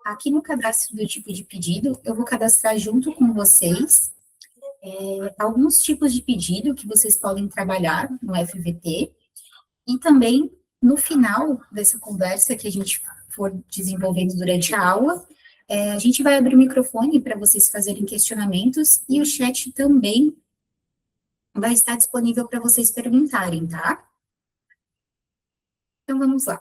Aqui no cadastro do tipo de pedido, eu vou cadastrar junto com vocês alguns tipos de pedido que vocês podem trabalhar no FVT, e também, no final dessa conversa que a gente for desenvolvendo durante a aula, a gente vai abrir o microfone para vocês fazerem questionamentos, e o chat também vai estar disponível para vocês perguntarem, tá? Então, vamos lá.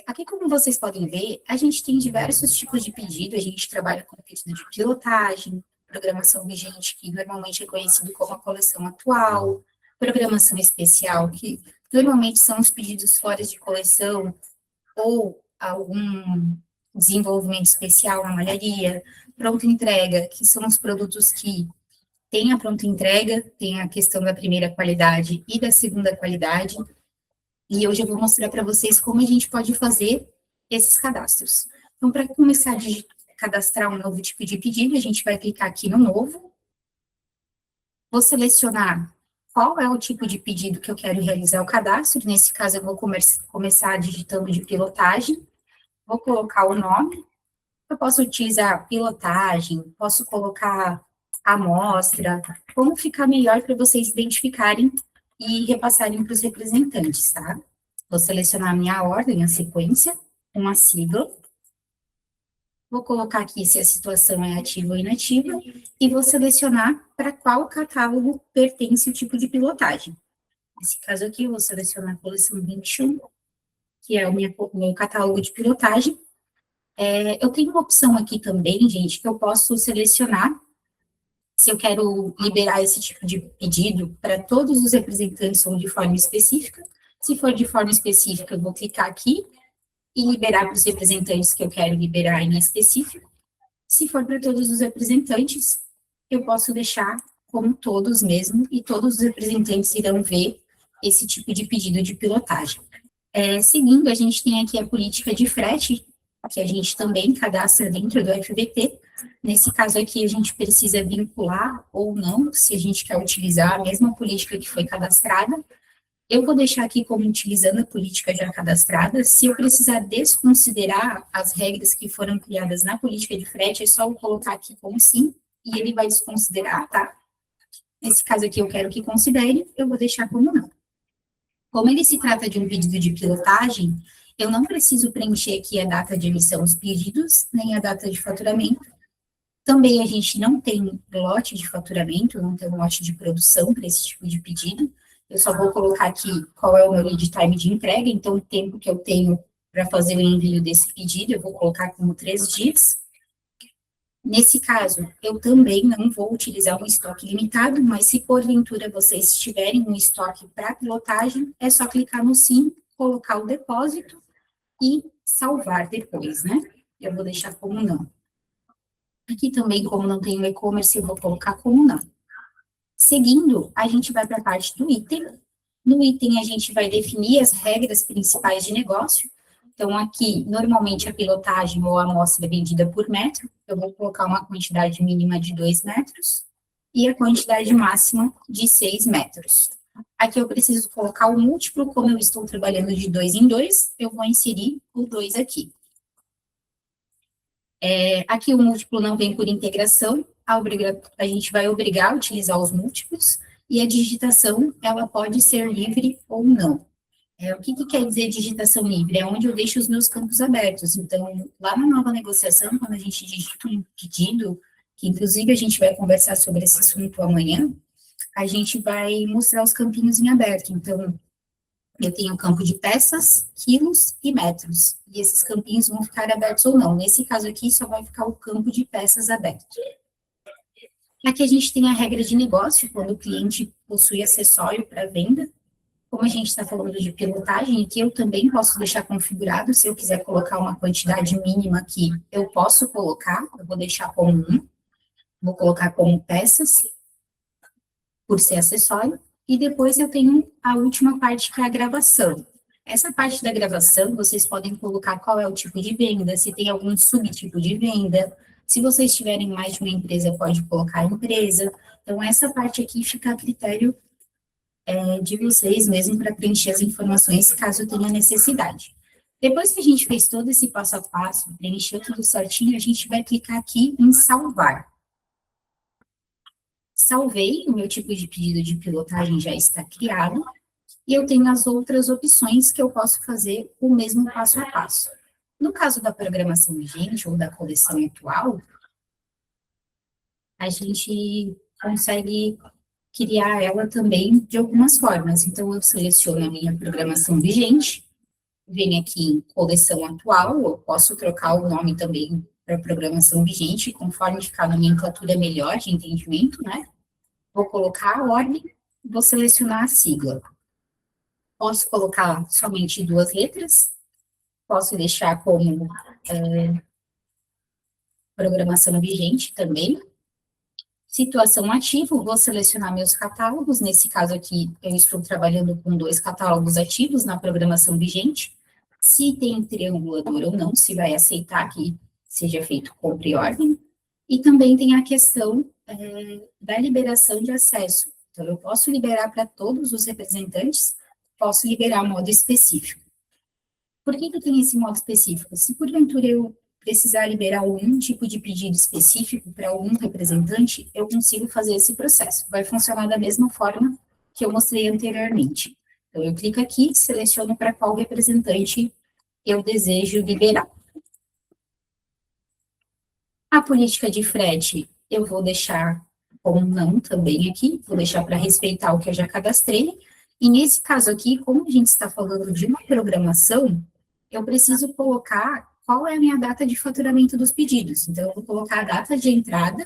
Aqui, como vocês podem ver, a gente tem diversos tipos de pedido, a gente trabalha com pedido de pilotagem, programação vigente, que normalmente é conhecido como a coleção atual, programação especial, que normalmente são os pedidos fora de coleção, ou algum desenvolvimento especial na malharia, pronta entrega, que são os produtos que têm a pronta entrega, tem a questão da primeira qualidade e da segunda qualidade, e hoje eu vou mostrar para vocês como a gente pode fazer esses cadastros. Então, para começar a cadastrar um novo tipo de pedido, a gente vai clicar aqui no novo, vou selecionar qual é o tipo de pedido que eu quero realizar o cadastro, nesse caso eu vou começar digitando de pilotagem, vou colocar o nome, eu posso utilizar pilotagem, posso colocar amostra, como ficar melhor para vocês identificarem e repassarem para os representantes, tá? Vou selecionar a minha ordem, a sequência, uma sigla, vou colocar aqui se a situação é ativa ou inativa, e vou selecionar para qual catálogo pertence o tipo de pilotagem. Nesse caso aqui, eu vou selecionar a coleção 21, que é o meu catálogo de pilotagem. Eu tenho uma opção aqui também, gente, que eu posso selecionar se eu quero liberar esse tipo de pedido para todos os representantes ou de forma específica. Se for de forma específica, eu vou clicar aqui e liberar para os representantes que eu quero liberar em específico. Se for para todos os representantes, eu posso deixar como todos mesmo, e todos os representantes irão ver esse tipo de pedido de pilotagem. Seguindo, a gente tem aqui a política de frete, que a gente também cadastra dentro do FVT. Nesse caso aqui, a gente precisa vincular ou não, se a gente quer utilizar a mesma política que foi cadastrada. Eu vou deixar aqui como utilizando a política já cadastrada. Se eu precisar desconsiderar as regras que foram criadas na política de frete, é só eu colocar aqui como sim, e ele vai desconsiderar, tá? Nesse caso aqui, eu quero que considere, eu vou deixar como não. Como ele se trata de um pedido de pilotagem, eu não preciso preencher aqui a data de emissão dos pedidos, nem a data de faturamento. Também a gente não tem lote de faturamento, não tem um lote de produção para esse tipo de pedido. Eu só vou colocar aqui qual é o meu lead time de entrega, então o tempo que eu tenho para fazer o envio desse pedido, eu vou colocar como 3 dias. Nesse caso, eu também não vou utilizar um estoque limitado, mas se porventura vocês tiverem um estoque para pilotagem, é só clicar no sim, colocar o depósito e salvar depois, né? Eu vou deixar como não. Aqui também, como não tem o e-commerce, eu vou colocar como não. Seguindo, a gente vai para a parte do item. No item, a gente vai definir as regras principais de negócio. Então, aqui, normalmente, a pilotagem ou a amostra é vendida por metro. Eu vou colocar uma quantidade mínima de 2 metros e a quantidade máxima de 6 metros. Aqui eu preciso colocar o múltiplo, como eu estou trabalhando de 2 em 2, eu vou inserir o 2 aqui. Aqui o múltiplo não vem por integração, a gente vai obrigar a utilizar os múltiplos, e a digitação, ela pode ser livre ou não. O que quer dizer digitação livre? É onde eu deixo os meus campos abertos. Então, lá na nova negociação, quando a gente digita um pedido, que inclusive a gente vai conversar sobre esse assunto amanhã, a gente vai mostrar os campinhos em aberto. Então, eu tenho o campo de peças, quilos e metros. E esses campinhos vão ficar abertos ou não. Nesse caso aqui, só vai ficar o campo de peças aberto. Aqui a gente tem a regra de negócio, quando o cliente possui acessório para venda. Como a gente está falando de pilotagem, aqui eu também posso deixar configurado, se eu quiser colocar uma quantidade mínima aqui, eu posso colocar, eu vou deixar como 1, vou colocar como peças, por ser acessório, e depois eu tenho a última parte, que é a gravação. Essa parte da gravação, vocês podem colocar qual é o tipo de venda, se tem algum subtipo de venda, se vocês tiverem mais de uma empresa, pode colocar a empresa. Então, essa parte aqui fica a critério de vocês mesmo para preencher as informações, caso tenha necessidade. Depois que a gente fez todo esse passo a passo, preencheu tudo certinho, a gente vai clicar aqui em salvar. Salvei, o meu tipo de pedido de pilotagem já está criado, e eu tenho as outras opções que eu posso fazer o mesmo passo a passo. No caso da programação vigente ou da coleção atual, a gente consegue criar ela também de algumas formas. Então, eu seleciono a minha programação vigente, venho aqui em coleção atual, eu posso trocar o nome também para programação vigente, conforme ficar na nomenclatura melhor de entendimento, né? Vou colocar a ordem, vou selecionar a sigla. Posso colocar somente 2 letras, posso deixar como programação vigente também. Situação ativa, vou selecionar meus catálogos. Nesse caso aqui, eu estou trabalhando com 2 catálogos ativos na programação vigente. Se tem triangulador ou não, se vai aceitar que seja feito compra e ordem. E também tem a questão da liberação de acesso. Então, eu posso liberar para todos os representantes, posso liberar modo específico. Por que eu tenho esse modo específico? Se porventura eu precisar liberar algum tipo de pedido específico para algum representante, eu consigo fazer esse processo. Vai funcionar da mesma forma que eu mostrei anteriormente. Então, eu clico aqui, seleciono para qual representante eu desejo liberar. A política de frete, eu vou deixar como não também aqui, vou deixar para respeitar o que eu já cadastrei. E nesse caso aqui, como a gente está falando de uma programação, eu preciso colocar qual é a minha data de faturamento dos pedidos. Então, eu vou colocar a data de entrada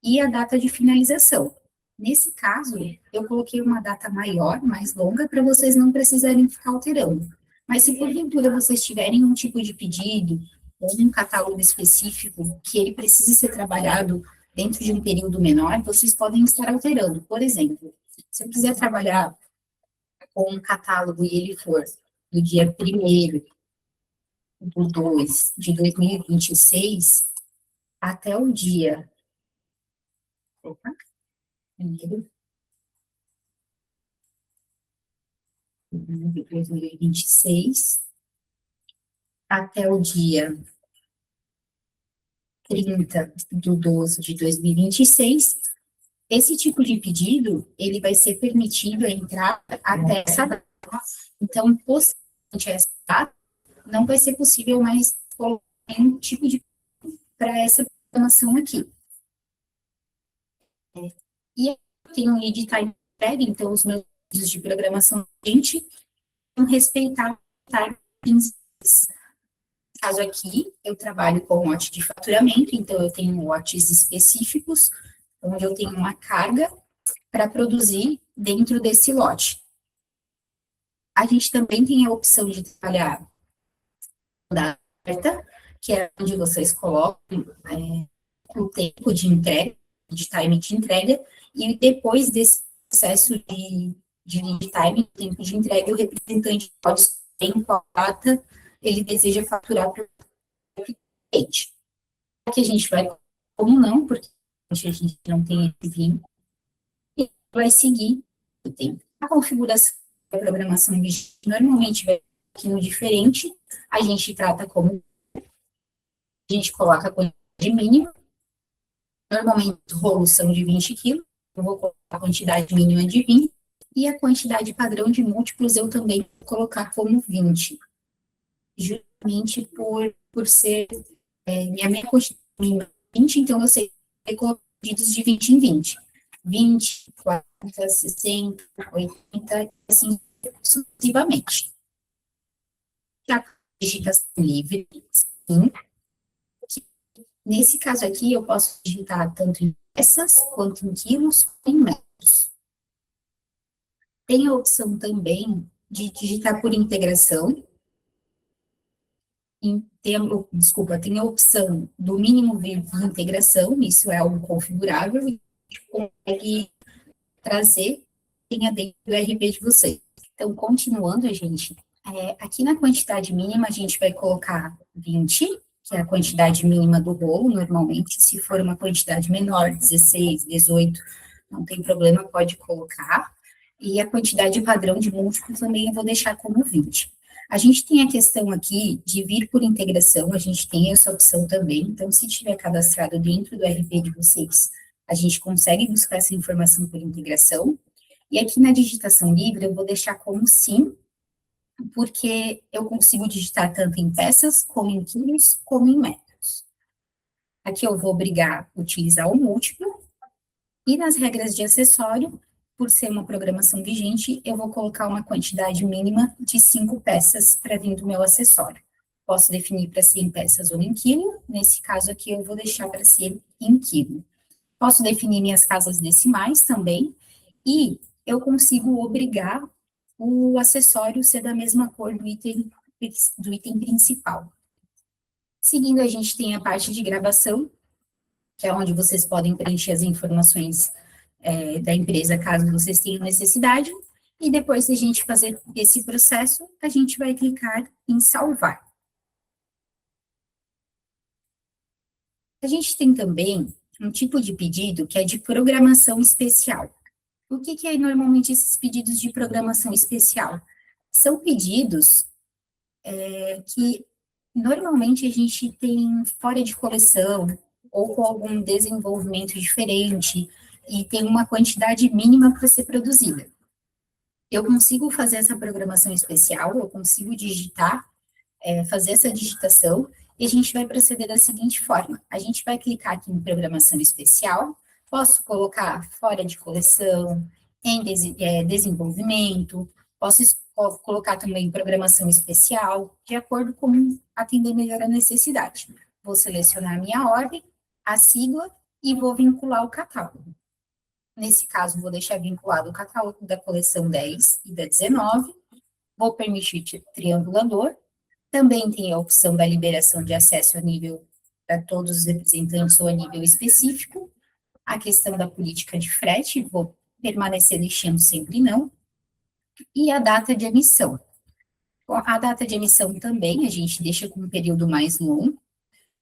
e a data de finalização. Nesse caso, eu coloquei uma data maior, mais longa, para vocês não precisarem ficar alterando. Mas se porventura vocês tiverem um tipo de pedido ou um catálogo específico que ele precise ser trabalhado dentro de um período menor, vocês podem estar alterando. Por exemplo, se eu quiser trabalhar com um catálogo e ele for do dia 1º de 2 de 2026 até o dia 1º de 2026 até o dia 30/12/2026, esse tipo de pedido, ele vai ser permitido a entrada até essa data. Então, possivelmente essa data, não vai ser possível mais colocar nenhum tipo de para essa programação aqui. E eu tenho um lead time prévio, então os meus pedidos de programação gente vão respeitar o time 15 dias. No caso aqui, eu trabalho com lote de faturamento, então eu tenho lotes específicos, onde eu tenho uma carga para produzir dentro desse lote. A gente também tem a opção de trabalhar da oferta, que é onde vocês colocam o tempo de entrega, de time de entrega, e depois desse processo de lead time, tempo de entrega, o representante pode escolher em qual data ele deseja faturar para o cliente. Aqui a gente vai, como não, porque a gente não tem esse vínculo, e vai seguir o tempo. A configuração da programação normalmente vai um pouquinho diferente, a gente trata como, a gente coloca a quantidade mínima, normalmente os rolos são de 20 quilos, eu vou colocar a quantidade mínima de 20, e a quantidade padrão de múltiplos eu também vou colocar como 20, justamente por ser minha quantidade mínima é 20, então eu sei colocar pedidos de 20 em 20. 20, 40, 60, 80, e assim sucessivamente. A digitação livre, sim. Nesse caso aqui, eu posso digitar tanto em peças, quanto em quilos, em metros. Tem a opção também de digitar por integração. Tem a opção do mínimo de integração, isso é algo configurável, e a gente consegue trazer tenha dentro do RP de vocês. Então, continuando, gente, aqui na quantidade mínima, a gente vai colocar 20, que é a quantidade mínima do rolo, normalmente, se for uma quantidade menor, 16, 18, não tem problema, pode colocar. E a quantidade padrão de múltiplo também eu vou deixar como 20. A gente tem a questão aqui de vir por integração, a gente tem essa opção também, então se tiver cadastrado dentro do RP de vocês, a gente consegue buscar essa informação por integração, e aqui na digitação livre eu vou deixar como sim, porque eu consigo digitar tanto em peças, como em quilos, como em metros. Aqui eu vou obrigar a utilizar o múltiplo, e nas regras de acessório, por ser uma programação vigente, eu vou colocar uma quantidade mínima de 5 peças para vir do meu acessório. Posso definir para ser em peças ou em quilo, nesse caso aqui eu vou deixar para ser em quilo. Posso definir minhas casas decimais também, e eu consigo obrigar o acessório ser da mesma cor do item principal. Seguindo, a gente tem a parte de gravação, que é onde vocês podem preencher as informações da empresa, caso vocês tenham necessidade, e depois de a gente fazer esse processo, a gente vai clicar em salvar. A gente tem também um tipo de pedido que é de programação especial. O que é normalmente esses pedidos de programação especial? São pedidos que normalmente a gente tem fora de coleção, ou com algum desenvolvimento diferente, e tem uma quantidade mínima para ser produzida. Eu consigo fazer essa programação especial, eu consigo digitar, fazer essa digitação, e a gente vai proceder da seguinte forma: a gente vai clicar aqui em programação especial, posso colocar fora de coleção, em desenvolvimento, posso colocar também programação especial, de acordo com atender melhor a necessidade. Vou selecionar a minha ordem, a sigla, e vou vincular o catálogo. Nesse caso, vou deixar vinculado o catálogo da coleção 10 e da 19, vou permitir triangulador, também tem a opção da liberação de acesso a nível para todos os representantes ou a nível específico, a questão da política de frete, vou permanecer deixando sempre não, e a data de emissão. A data de emissão também a gente deixa com um período mais longo,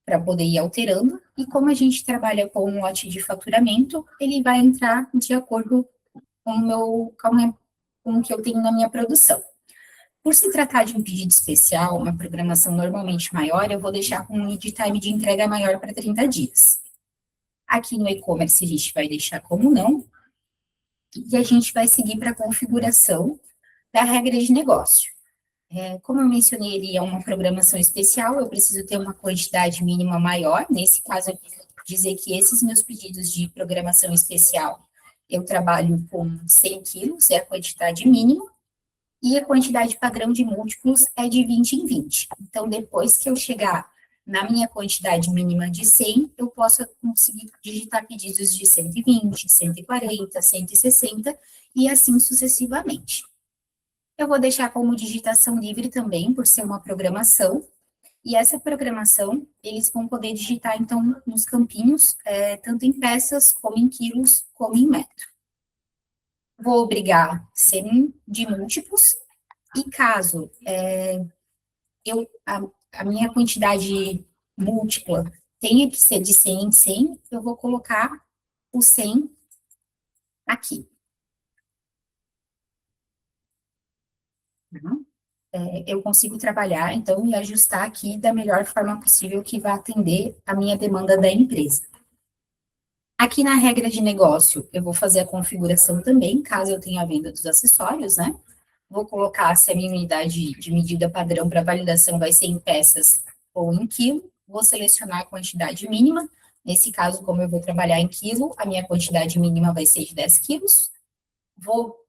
para poder ir alterando, e como a gente trabalha com um lote de faturamento, ele vai entrar de acordo com o que eu tenho na minha produção. Por se tratar de um pedido especial, uma programação normalmente maior, eu vou deixar com um lead time de entrega maior para 30 dias. Aqui no e-commerce a gente vai deixar como não, e a gente vai seguir para a configuração da regra de negócio. Como eu mencionei, ele é uma programação especial, eu preciso ter uma quantidade mínima maior. Nesse caso, eu vou dizer que esses meus pedidos de programação especial, eu trabalho com 100 quilos, é a quantidade mínima, e a quantidade padrão de múltiplos é de 20 em 20. Então, depois que eu chegar na minha quantidade mínima de 100, eu posso conseguir digitar pedidos de 120, 140, 160, e assim sucessivamente. Eu vou deixar como digitação livre também, por ser uma programação, e essa programação, eles vão poder digitar, então, nos campinhos, tanto em peças, como em quilos, como em metro. Vou obrigar sendo de múltiplos, e caso a minha quantidade múltipla tenha que ser de 100 em 100, eu vou colocar o 100 aqui. Uhum. Eu consigo trabalhar, então, e ajustar aqui da melhor forma possível que vai atender a minha demanda da empresa. Aqui na regra de negócio, eu vou fazer a configuração também, caso eu tenha a venda dos acessórios, né? Vou colocar se a minha unidade de medida padrão para validação vai ser em peças ou em quilo. Vou selecionar a quantidade mínima. Nesse caso, como eu vou trabalhar em quilo, a minha quantidade mínima vai ser de 10 quilos. Vou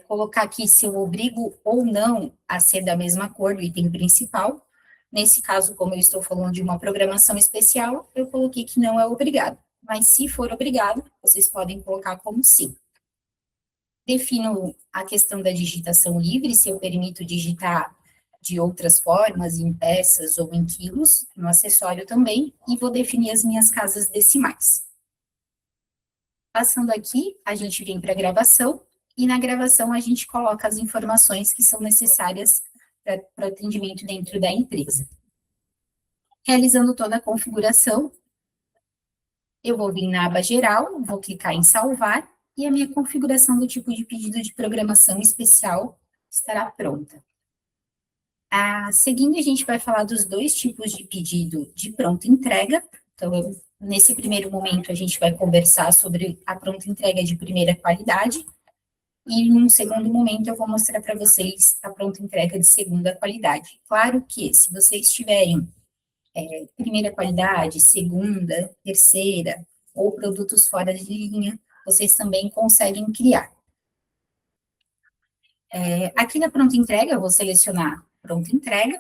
colocar aqui se eu obrigo ou não a ser da mesma cor do item principal. Nesse caso, como eu estou falando de uma programação especial, eu coloquei que não é obrigado. Mas se for obrigado, vocês podem colocar como sim. Defino a questão da digitação livre, se eu permito digitar de outras formas, em peças ou em quilos, no acessório também, e vou definir as minhas casas decimais. Passando aqui, a gente vem para a gravação, e na gravação a gente coloca as informações que são necessárias para o atendimento dentro da empresa. Realizando toda a configuração, eu vou vir na aba geral, vou clicar em salvar, e a minha configuração do tipo de pedido de programação especial estará pronta. Seguindo, a gente vai falar dos dois tipos de pedido de pronta entrega. Então, nesse primeiro momento, a gente vai conversar sobre a pronta entrega de primeira qualidade, e num segundo momento eu vou mostrar para vocês a pronta entrega de segunda qualidade. Claro que, se vocês tiverem primeira qualidade, segunda, terceira, ou produtos fora de linha, vocês também conseguem criar. Aqui na pronta entrega, eu vou selecionar pronta entrega.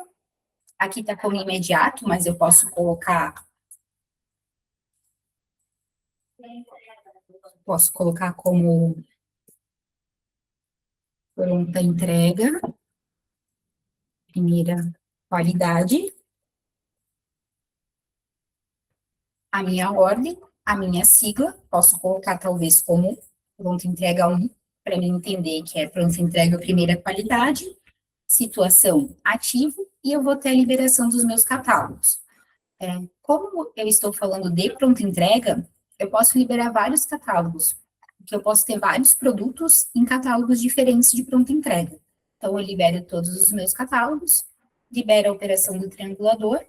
Aqui está como imediato, mas eu posso colocar como pronta entrega, primeira qualidade, a minha ordem, a minha sigla, posso colocar talvez como pronta entrega 1, para mim entender que é pronta entrega primeira qualidade, situação ativo, e eu vou ter a liberação dos meus catálogos. Como eu estou falando de pronta entrega, eu posso liberar vários catálogos, porque eu posso ter vários produtos em catálogos diferentes de pronta entrega. Então, eu libero todos os meus catálogos, libero a operação do triangulador,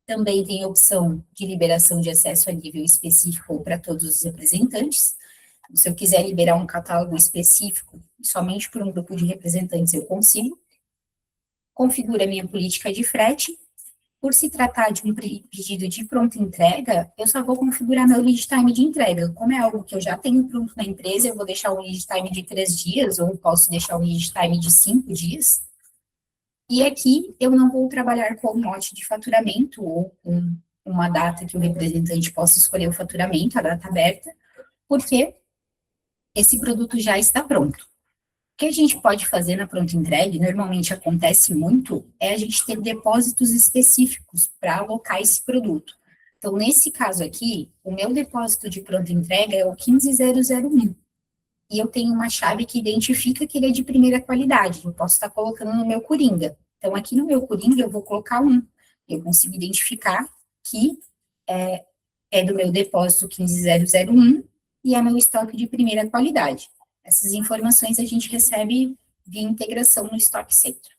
também tem a opção de liberação de acesso a nível específico para todos os representantes. Se eu quiser liberar um catálogo específico, somente por um grupo de representantes eu consigo. Configura a minha política de frete. Por se tratar de um pedido de pronta entrega, eu só vou configurar meu lead time de entrega. Como é algo que eu já tenho pronto na empresa, eu vou deixar um lead time de 3 dias, ou posso deixar um lead time de 5 dias. E aqui eu não vou trabalhar com um lote de faturamento, ou com uma data que o representante possa escolher o faturamento, a data aberta, porque esse produto já está pronto. O que a gente pode fazer na pronta entrega, e normalmente acontece muito, é a gente ter depósitos específicos para alocar esse produto. Então, nesse caso aqui, o meu depósito de pronta entrega é o 15001. E eu tenho uma chave que identifica que ele é de primeira qualidade. Eu posso estar colocando no meu Coringa. Então, aqui no meu Coringa, eu vou colocar 1. Eu consigo identificar que é do meu depósito 15001 e é meu estoque de primeira qualidade. Essas informações a gente recebe via integração no Stock Center.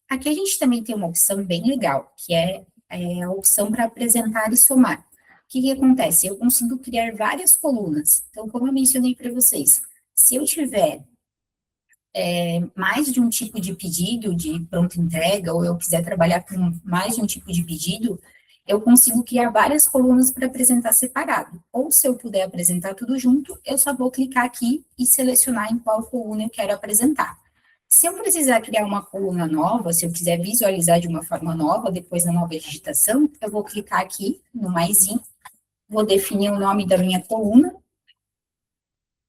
Aqui a gente também tem uma opção bem legal, que é a opção para apresentar e somar. O que acontece? Eu consigo criar várias colunas. Então, como eu mencionei para vocês, se eu tiver mais de um tipo de pedido de pronta entrega, ou eu quiser trabalhar com mais de um tipo de pedido, eu consigo criar várias colunas para apresentar separado. Ou se eu puder apresentar tudo junto, eu só vou clicar aqui e selecionar em qual coluna eu quero apresentar. Se eu precisar criar uma coluna nova, se eu quiser visualizar de uma forma nova, depois da nova digitação, eu vou clicar aqui no maisinho, vou definir o nome da minha coluna,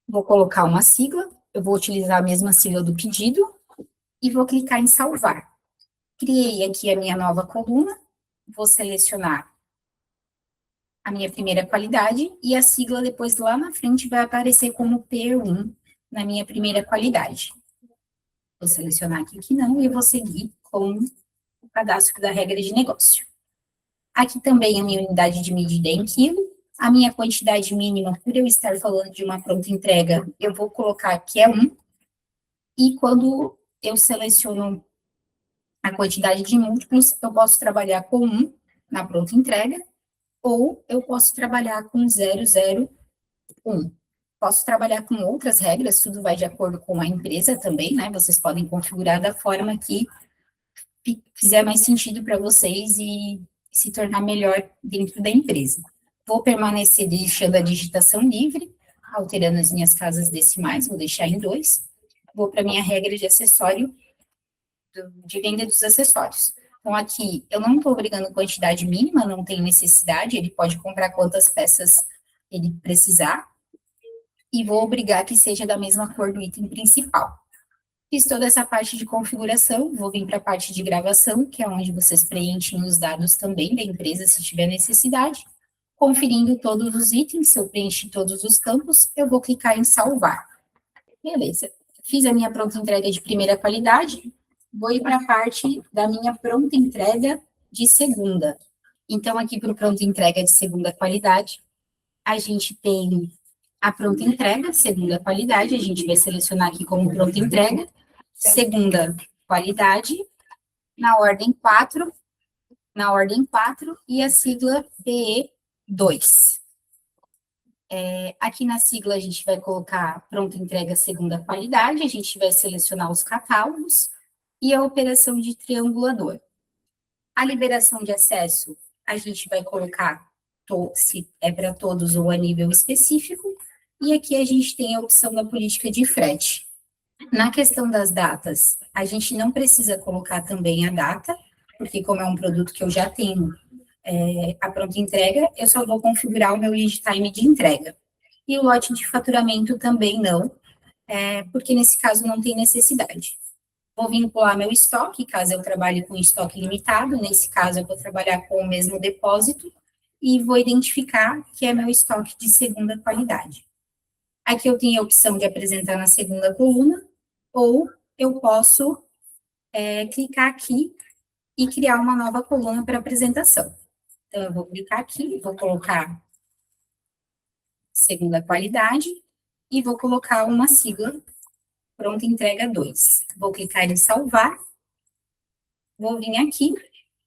vou colocar uma sigla, eu vou utilizar a mesma sigla do pedido e vou clicar em salvar. Criei aqui a minha nova coluna, vou selecionar a minha primeira qualidade e a sigla depois lá na frente vai aparecer como P1 na minha primeira qualidade. Vou selecionar aqui que não e vou seguir com o cadastro da regra de negócio. Aqui também a minha unidade de medida é em quilo, a minha quantidade mínima, por eu estar falando de uma pronta entrega, eu vou colocar que é 1, e quando eu seleciono a quantidade de múltiplos, eu posso trabalhar com 1 na pronta entrega, ou eu posso trabalhar com 001. Posso trabalhar com outras regras, tudo vai de acordo com a empresa também, né? Vocês podem configurar da forma que fizer mais sentido para vocês e se tornar melhor dentro da empresa. Vou permanecer deixando a digitação livre, alterando as minhas casas decimais, vou deixar em 2. Vou para a minha regra de acessório, de venda dos acessórios. Então, aqui, eu não estou obrigando quantidade mínima, não tem necessidade, ele pode comprar quantas peças ele precisar, e vou obrigar que seja da mesma cor do item principal. Fiz toda essa parte de configuração, vou vir para a parte de gravação, que é onde vocês preenchem os dados também da empresa, se tiver necessidade. Conferindo todos os itens, se eu preenchi todos os campos, eu vou clicar em salvar. Beleza. Fiz a minha pronta entrega de primeira qualidade, vou ir para a parte da minha pronta entrega de segunda. Então, aqui para o pronta entrega de segunda qualidade, a gente tem a pronta entrega, segunda qualidade, a gente vai selecionar aqui como pronta entrega, segunda qualidade, na ordem 4 e a sigla PE2. Aqui na sigla a gente vai colocar pronta entrega segunda qualidade, a gente vai selecionar os catálogos e a operação de triangulador. A liberação de acesso, a gente vai colocar se é para todos ou a nível específico, e aqui a gente tem a opção da política de frete. Na questão das datas, a gente não precisa colocar também a data, porque como é um produto que eu já tenho a pronta entrega, eu só vou configurar o meu lead time de entrega. E o lote de faturamento também não, porque nesse caso não tem necessidade. Vou vincular meu estoque, caso eu trabalhe com estoque limitado, nesse caso eu vou trabalhar com o mesmo depósito, e vou identificar que é meu estoque de segunda qualidade. Aqui eu tenho a opção de apresentar na segunda coluna, ou eu posso clicar aqui e criar uma nova coluna para apresentação. Então, eu vou clicar aqui, vou colocar segunda qualidade e vou colocar uma sigla, pronta entrega 2. Vou clicar em salvar, vou vir aqui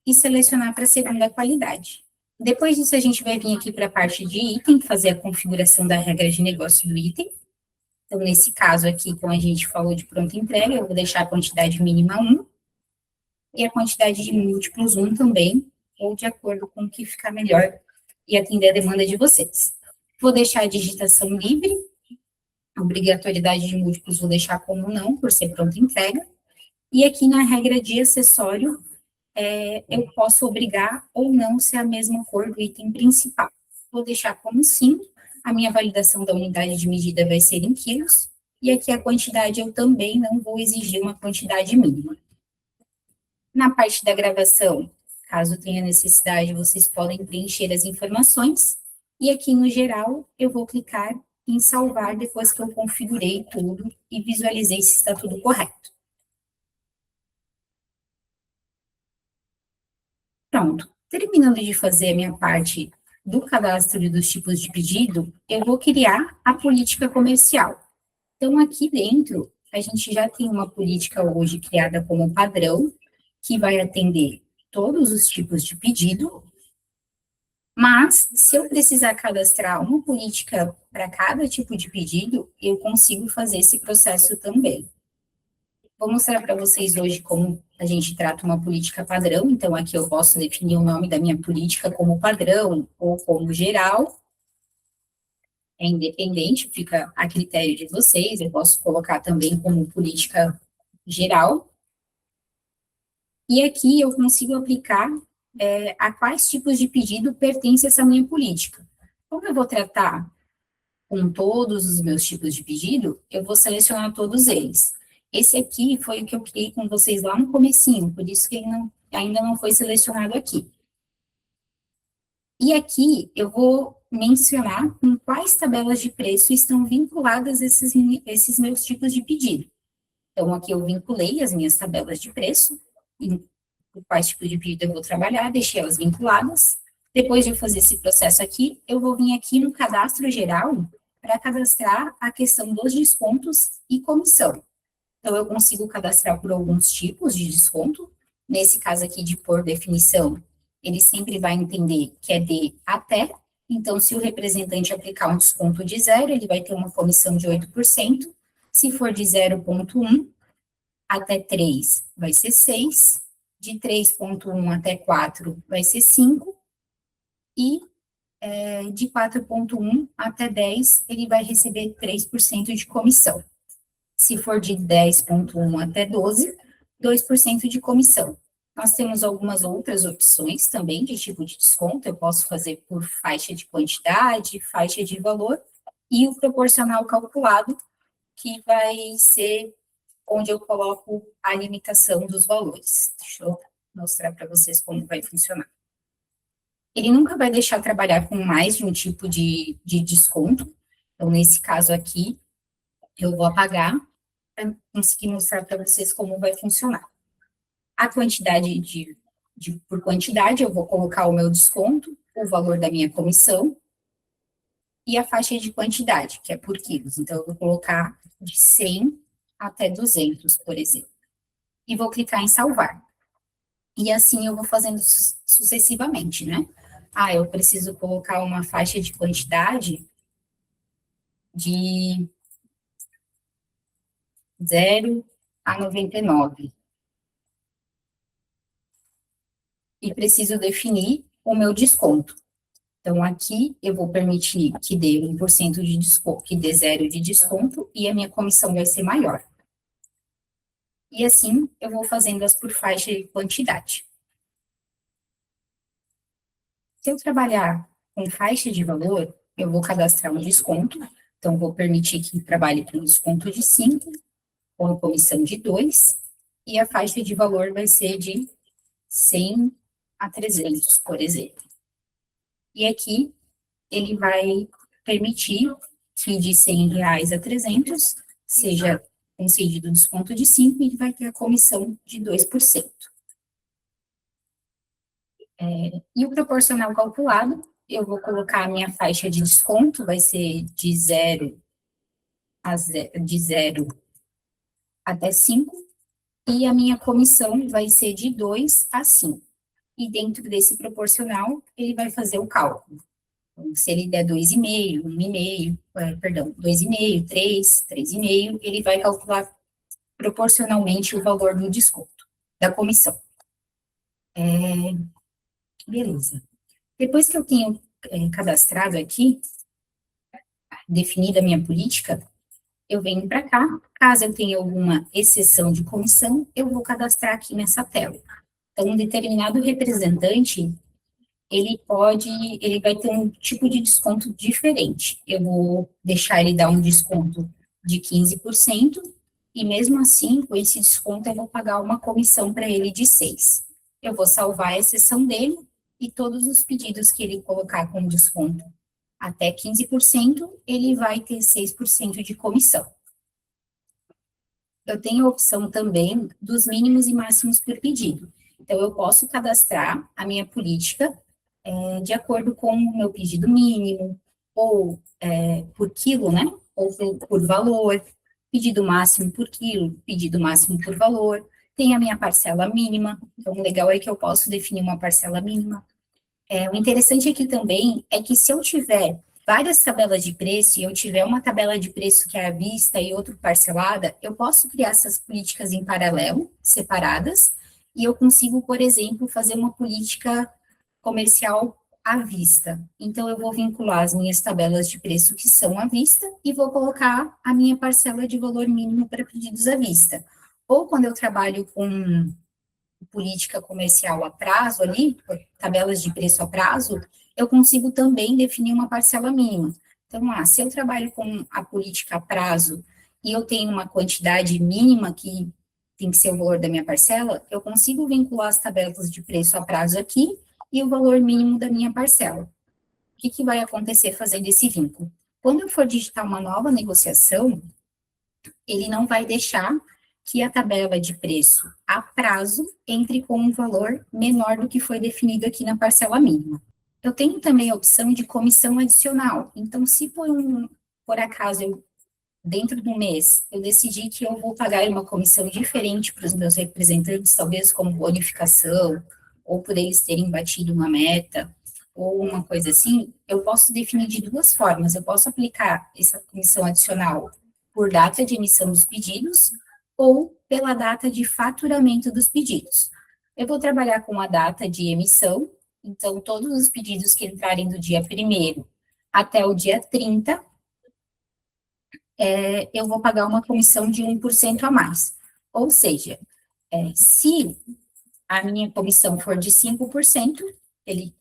e selecionar para segunda qualidade. Depois disso, a gente vai vir aqui para a parte de item, fazer a configuração da regra de negócio do item. Então, nesse caso aqui, como a gente falou de pronta entrega, eu vou deixar a quantidade mínima 1 e a quantidade de múltiplos 1 também, ou de acordo com o que ficar melhor e atender a demanda de vocês. Vou deixar a digitação livre, a obrigatoriedade de múltiplos vou deixar como não, por ser pronta entrega. E aqui na regra de acessório, eu posso obrigar ou não ser a mesma cor do item principal. Vou deixar como sim, a minha validação da unidade de medida vai ser em quilos, e aqui a quantidade eu também não vou exigir uma quantidade mínima. Na parte da gravação, caso tenha necessidade, vocês podem preencher as informações, e aqui no geral, eu vou clicar em salvar depois que eu configurei tudo e visualizei se está tudo correto. Pronto. Terminando de fazer a minha parte do cadastro e dos tipos de pedido, eu vou criar a política comercial. Então, aqui dentro, a gente já tem uma política hoje criada como padrão, que vai atender todos os tipos de pedido, mas, se eu precisar cadastrar uma política para cada tipo de pedido, eu consigo fazer esse processo também. Vou mostrar para vocês hoje como a gente trata uma política padrão, então aqui eu posso definir o nome da minha política como padrão ou como geral, é independente, fica a critério de vocês, eu posso colocar também como política geral, e aqui eu consigo aplicar a quais tipos de pedido pertence essa minha política. Como eu vou tratar com todos os meus tipos de pedido, eu vou selecionar todos eles. Esse aqui foi o que eu criei com vocês lá no comecinho, por isso que ele ainda não foi selecionado aqui. E aqui eu vou mencionar com quais tabelas de preço estão vinculadas esses meus tipos de pedido. Então, aqui eu vinculei as minhas tabelas de preço, e com quais tipos de pedido eu vou trabalhar, deixei elas vinculadas. Depois de eu fazer esse processo aqui, eu vou vir aqui no cadastro geral para cadastrar a questão dos descontos e comissão. Então, eu consigo cadastrar por alguns tipos de desconto. Nesse caso aqui de por definição, ele sempre vai entender que é de até. Então, se o representante aplicar um desconto de 0, ele vai ter uma comissão de 8%. Se for de 0,1 até 3, vai ser 6. De 3,1 até 4, vai ser 5. E de 4,1 até 10, ele vai receber 3% de comissão. Se for de 10,1 até 12, 2% de comissão. Nós temos algumas outras opções também de tipo de desconto, eu posso fazer por faixa de quantidade, faixa de valor, e o proporcional calculado, que vai ser onde eu coloco a limitação dos valores. Deixa eu mostrar para vocês como vai funcionar. Ele nunca vai deixar trabalhar com mais de um tipo de desconto, então, nesse caso aqui, eu vou apagar para conseguir mostrar para vocês como vai funcionar. A quantidade por quantidade, eu vou colocar o meu desconto, o valor da minha comissão, e a faixa de quantidade, que é por quilos. Então, eu vou colocar de 100 até 200, por exemplo. E vou clicar em salvar. E assim eu vou fazendo sucessivamente, né? Ah, eu preciso colocar uma faixa de quantidade de 0 a 99. E preciso definir o meu desconto. Então, aqui eu vou permitir que dê 1% de desconto, que dê 0 de desconto, e a minha comissão vai ser maior. E assim eu vou fazendo as por faixa de quantidade. Se eu trabalhar com faixa de valor, eu vou cadastrar um desconto. Então, vou permitir que trabalhe com desconto de 5, com a comissão de 2, e a faixa de valor vai ser de 100 a 300, por exemplo. E aqui ele vai permitir que de R$ 100 a 300 seja concedido desconto de 5 e vai ter a comissão de 2%. E o proporcional calculado, eu vou colocar a minha faixa de desconto, vai ser de 0 até 5, e a minha comissão vai ser de 2 a 5. E dentro desse proporcional, ele vai fazer o cálculo. Então, se ele der 2,5, 1,5, perdão, 2,5, 3, 3,5, ele vai calcular proporcionalmente o valor do desconto, da comissão. Beleza. Depois que eu tenho cadastrado aqui, definida a minha política, eu venho para cá. Caso eu tenha alguma exceção de comissão, eu vou cadastrar aqui nessa tela. Então, um determinado representante, ele vai ter um tipo de desconto diferente. Eu vou deixar ele dar um desconto de 15%, e mesmo assim, com esse desconto, eu vou pagar uma comissão para ele de 6%. Eu vou salvar a exceção dele, e todos os pedidos que ele colocar com desconto até 15%, ele vai ter 6% de comissão. Eu tenho a opção também dos mínimos e máximos por pedido. Então, eu posso cadastrar a minha política de acordo com o meu pedido mínimo, ou por quilo, né? Ou por valor, pedido máximo por quilo, pedido máximo por valor. Tem a minha parcela mínima, então o legal é que eu posso definir uma parcela mínima. O interessante aqui também é que se eu tiver várias tabelas de preço e eu tiver uma tabela de preço que é à vista e outra parcelada, eu posso criar essas políticas em paralelo, separadas, e eu consigo, por exemplo, fazer uma política comercial à vista. Então, eu vou vincular as minhas tabelas de preço que são à vista e vou colocar a minha parcela de valor mínimo para pedidos à vista. Ou quando eu trabalho com política comercial a prazo ali, tabelas de preço a prazo, eu consigo também definir uma parcela mínima. Então, se eu trabalho com a política a prazo e eu tenho uma quantidade mínima que tem que ser o valor da minha parcela, eu consigo vincular as tabelas de preço a prazo aqui e o valor mínimo da minha parcela. O que vai acontecer fazendo esse vínculo? Quando eu for digitar uma nova negociação, ele não vai deixar que a tabela de preço a prazo entre com um valor menor do que foi definido aqui na parcela mínima. Eu tenho também a opção de comissão adicional. Então, se por acaso, dentro do mês, eu decidi que eu vou pagar uma comissão diferente para os meus representantes, talvez como bonificação, ou por eles terem batido uma meta, ou uma coisa assim, eu posso definir de duas formas. Eu posso aplicar essa comissão adicional por data de emissão dos pedidos, ou pela data de faturamento dos pedidos. Eu vou trabalhar com a data de emissão, então todos os pedidos que entrarem do dia 1º até o dia 30, eu vou pagar uma comissão de 1% a mais. Ou seja, se a minha comissão for de 5%, ele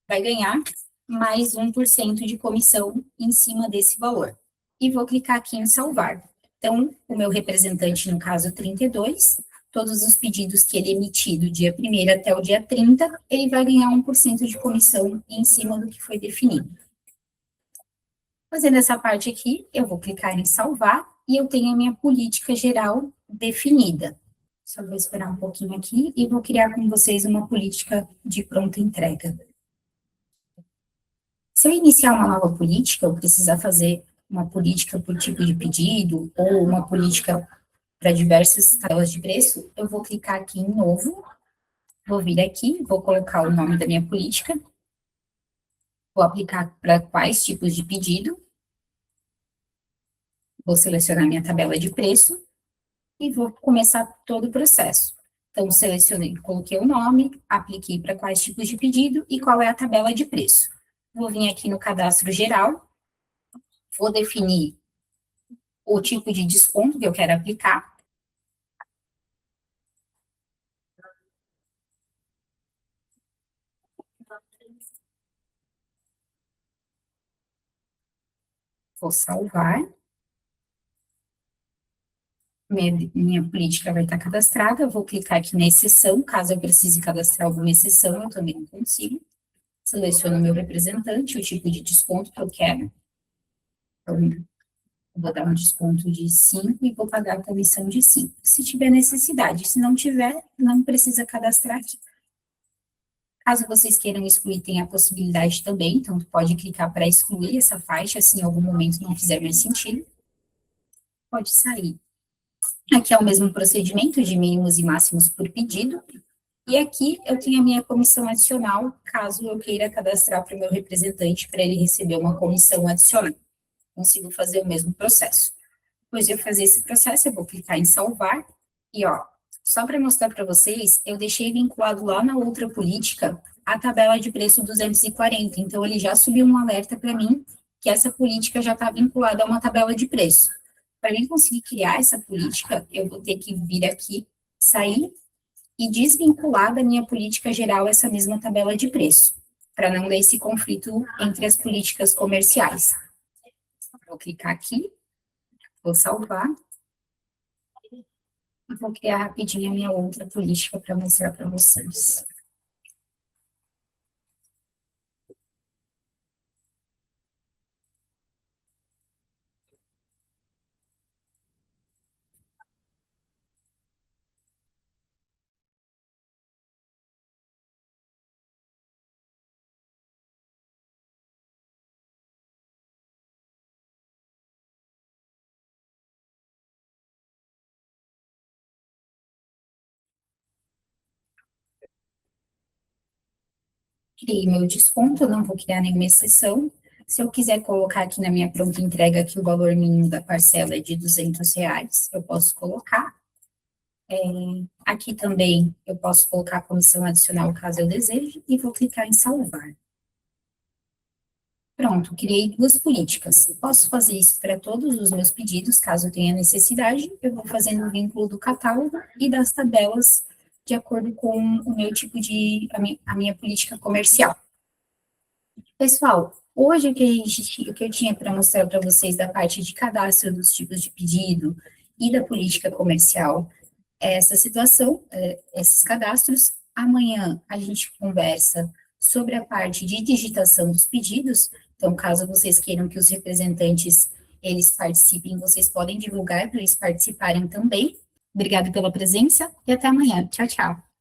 vai ganhar mais 1% de comissão em cima desse valor. E vou clicar aqui em salvar. Então, o meu representante, no caso 32, todos os pedidos que ele emitir do dia 1º até o dia 30, ele vai ganhar 1% de comissão em cima do que foi definido. Fazendo essa parte aqui, eu vou clicar em salvar e eu tenho a minha política geral definida. Só vou esperar um pouquinho aqui e vou criar com vocês uma política de pronta entrega. Se eu iniciar uma nova política, eu precisar fazer uma política por tipo de pedido ou uma política para diversas tabelas de preço, eu vou clicar aqui em novo Vou vir aqui, vou colocar o nome da minha política, vou aplicar para quais tipos de pedido, vou selecionar minha tabela de preço e vou começar todo o processo. Então, selecionei, coloquei o nome, apliquei para quais tipos de pedido e qual é a tabela de preço. Vou vir aqui no cadastro geral, vou definir o tipo de desconto que eu quero aplicar. Vou salvar. Minha política vai estar cadastrada. Eu vou clicar aqui na exceção, caso eu precise cadastrar alguma exceção, eu também consigo. Seleciono meu representante, o tipo de desconto que eu quero. Então, vou dar um desconto de 5 e vou pagar a comissão de 5. Se tiver necessidade, se não tiver, não precisa cadastrar aqui. Caso vocês queiram excluir, tem a possibilidade também, então pode clicar para excluir essa faixa, se em algum momento não fizer mais sentido, pode sair. Aqui é o mesmo procedimento de mínimos e máximos por pedido, e aqui eu tenho a minha comissão adicional, caso eu queira cadastrar para o meu representante para ele receber uma comissão adicional. Consigo fazer o mesmo processo. Depois de eu fazer esse processo, eu vou clicar em salvar, e ó, só para mostrar para vocês, eu deixei vinculado lá na outra política a tabela de preço 240, então ele já subiu um alerta para mim que essa política já está vinculada a uma tabela de preço. Para mim conseguir criar essa política, eu vou ter que vir aqui, sair e desvincular da minha política geral essa mesma tabela de preço, para não dar esse conflito entre as políticas comerciais. Vou clicar aqui, vou salvar, e vou criar rapidinho a minha outra política para mostrar para vocês. Criei meu desconto, eu não vou criar nenhuma exceção. Se eu quiser colocar aqui na minha pronta entrega que o valor mínimo da parcela é de R$ 200, eu posso colocar. Aqui também eu posso colocar a comissão adicional caso eu deseje e vou clicar em salvar. Pronto, criei duas políticas. Posso fazer isso para todos os meus pedidos, caso eu tenha necessidade. Eu vou fazendo o vínculo do catálogo e das tabelas de acordo com o meu tipo de, a minha política comercial. Pessoal, hoje o que eu tinha para mostrar para vocês da parte de cadastro dos tipos de pedido e da política comercial é essa situação, esses cadastros. Amanhã a gente conversa sobre a parte de digitação dos pedidos. Então, caso vocês queiram que os representantes eles participem, vocês podem divulgar para eles participarem também. Obrigada pela presença e até amanhã. Tchau, tchau.